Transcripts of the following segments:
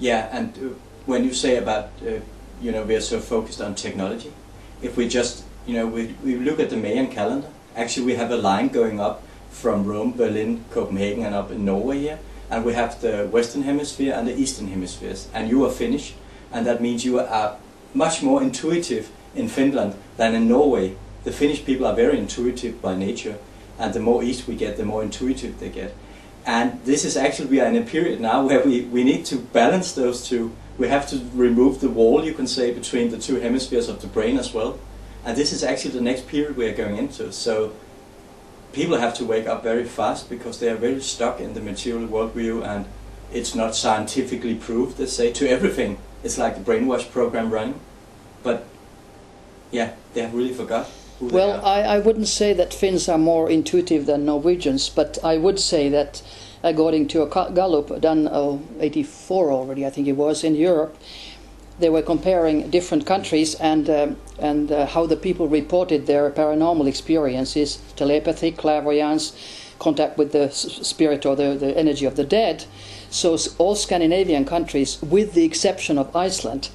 Yeah, and when you say about, you know, we are so focused on technology, if we just, you know, we look at the Mayan calendar, actually we have a line going up from Rome, Berlin, Copenhagen and up in Norway here, and we have the Western Hemisphere and the Eastern Hemispheres, and you are Finnish, and that means you are much more intuitive in Finland than in Norway. The Finnish people are very intuitive by nature, and the more east we get, the more intuitive they get. And this is actually, we are in a period now where we need to balance those two. We have to remove the wall, you can say, between the two hemispheres of the brain as well. And this is actually the next period we are going into. So people have to wake up very fast because they are very stuck in the material worldview, and it's not scientifically proved, they say, to everything. It's like the brainwash program running. But yeah, they have really forgot who they Well, are. I wouldn't say that Finns are more intuitive than Norwegians, but I would say that according to a Gallup done 84 already, I think it was, in Europe, they were comparing different countries and how the people reported their paranormal experiences, telepathy, clairvoyance, contact with the spirit or the energy of the dead. So all Scandinavian countries, with the exception of Iceland,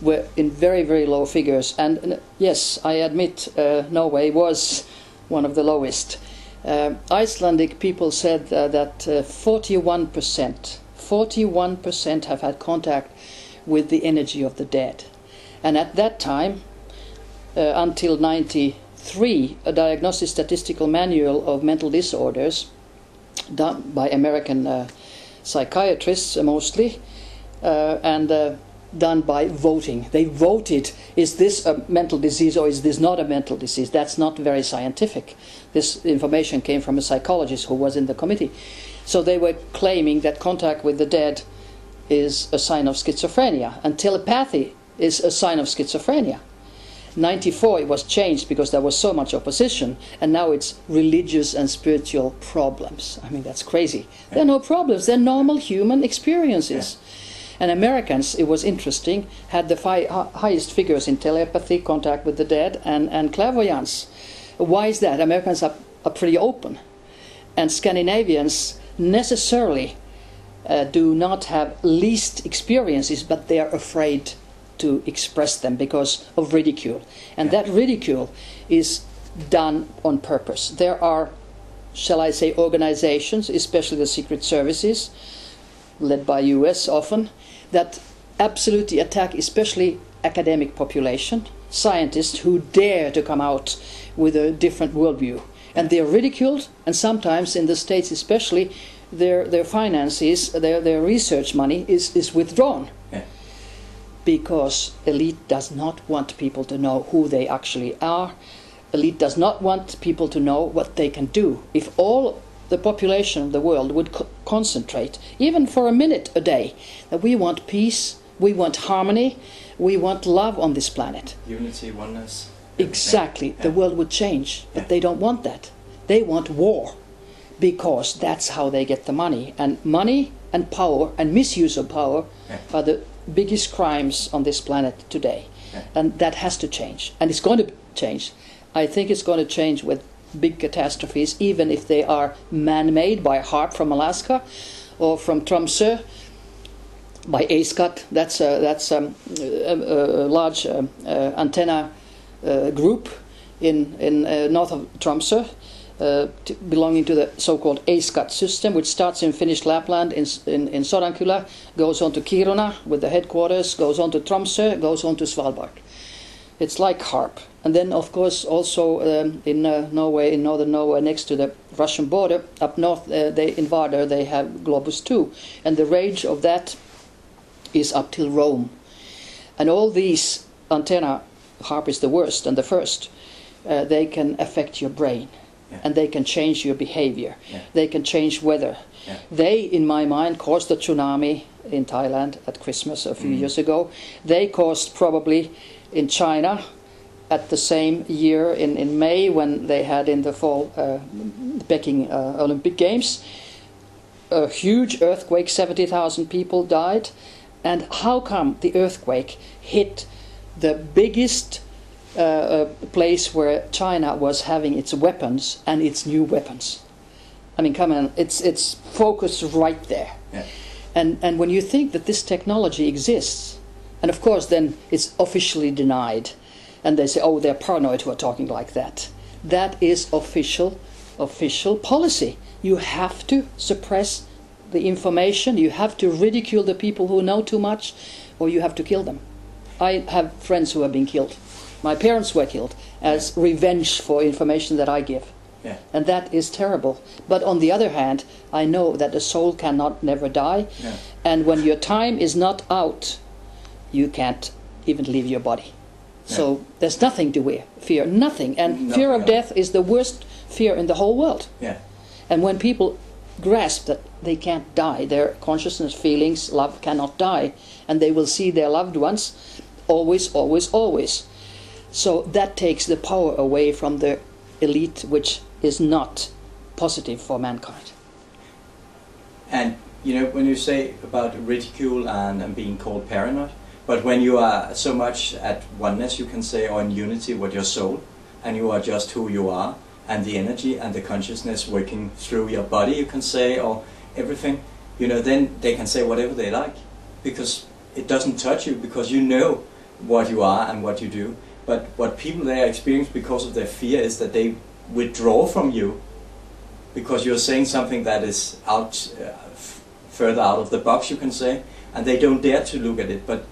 were in very, very low figures. And yes, I admit Norway was one of the lowest. Icelandic people said that 41% have had contact with the energy of the dead. And at that time, until 93, a diagnostic statistical manual of mental disorders done by American psychiatrists mostly, and done by voting. They voted, is this a mental disease or is this not a mental disease? That's not very scientific. This information came from a psychologist who was in the committee. So they were claiming that contact with the dead is a sign of schizophrenia, and telepathy is a sign of schizophrenia. 94 it was changed because there was so much opposition, and now it's religious and spiritual problems. I mean, that's crazy. There are no problems, they're normal human experiences. And Americans, it was interesting, had the highest figures in telepathy, contact with the dead, and clairvoyance. Why is that? Americans are pretty open, and Scandinavians necessarily do not have least experiences, but they are afraid to express them because of ridicule. And that ridicule is done on purpose. There are, shall I say, organizations, especially the secret services, led by US often, that absolutely attack especially academic population, scientists who dare to come out with a different worldview. And they are ridiculed, and sometimes in the States especially, their finances, their research money is withdrawn. Because elite does not want people to know who they actually are. Elite does not want people to know what they can do. If all the population of the world would concentrate, even for a minute a day, that we want peace, we want harmony, we want love on this planet. Unity, oneness. Exactly. The world would change, but they don't want that. They want war, because that's how they get the money. And money and power and misuse of power are the biggest crimes on this planet today. And that has to change. And it's going to change. I think it's going to change with big catastrophes, even if they are man-made by HAARP from Alaska or from Tromsø, by ASCAT. That's a large antenna group in north of Tromsø, belonging to the so-called ASCAT system, which starts in Finnish Lapland in Sodankylä, goes on to Kiruna with the headquarters, goes on to Tromsø, goes on to Svalbard. It's like HAARP. And then, of course, also in Norway, in northern Norway, next to the Russian border, up north, in Vardar, they have Globus 2. And the range of that is up till Rome. And all these antenna, HAARP is the worst and the first, they can affect your brain. And they can change your behavior. They can change weather. They, in my mind, caused the tsunami in Thailand at Christmas a few years ago. They caused probably in China at the same year in May, when they had in the fall Peking Olympic Games, a huge earthquake, 70,000 people died. And how come the earthquake hit the biggest place where China was having its weapons and its new weapons? I mean, come on, it's focused right there. And when you think that this technology exists, and of course then it's officially denied, and they say, oh, they're paranoid who are talking like that. That is official policy. You have to suppress the information, you have to ridicule the people who know too much, or you have to kill them. I have friends who have been killed. My parents were killed as revenge for information that I give. Yeah. And that is terrible. But on the other hand, I know that the soul cannot never die. Yeah. And when your time is not out, you can't even leave your body. Yeah. So there's nothing to fear, nothing. And fear of death is the worst fear in the whole world. Yeah. And when people grasp that they can't die, their consciousness, feelings, love cannot die, and they will see their loved ones always, always, always. So that takes the power away from the elite, which is not positive for mankind. And you know, when you say about ridicule and being called paranoid, but when you are so much at oneness, you can say, or in unity with your soul, and you are just who you are, and the energy and the consciousness working through your body, you can say, or everything, you know, then they can say whatever they like, because it doesn't touch you, because you know what you are and what you do. But what people there experience because of their fear is that they withdraw from you, because you're saying something that is further out of the box, you can say, and they don't dare to look at it. But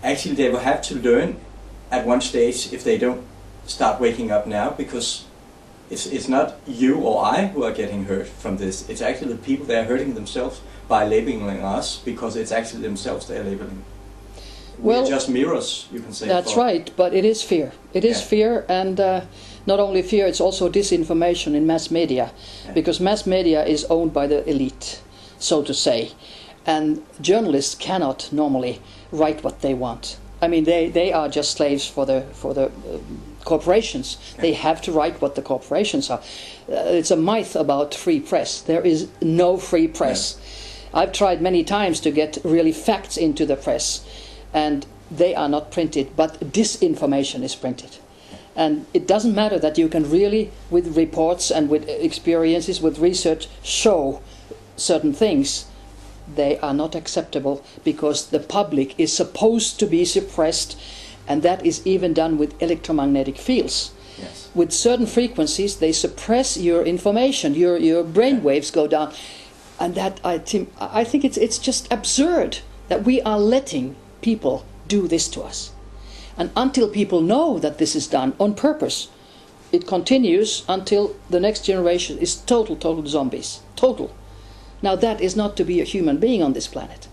actually they will have to learn at one stage if they don't start waking up now, because it's not you or I who are getting hurt from this. It's actually the people that are hurting themselves by labeling us, because it's actually themselves they are labeling. Well, we're just mirrors, you can say. That's right, but it is fear. It is fear, and not only fear, it's also disinformation in mass media, because mass media is owned by the elite, so to say, and journalists cannot normally write what they want. I mean, they are just slaves for the corporations. They have to write what the corporations are. It's a myth about free press. There is no free press. I've tried many times to get really facts into the press, and they are not printed, but disinformation is printed. And it doesn't matter that you can really, with reports and with experiences, with research, show certain things. They are not acceptable, because the public is supposed to be suppressed, and that is even done with electromagnetic fields. Yes. With certain frequencies, they suppress your information, your brain waves go down. And that, I think it's just absurd that we are letting people do this to us. And until people know that this is done on purpose, it continues until the next generation is total zombies. Total. Now that is not to be a human being on this planet.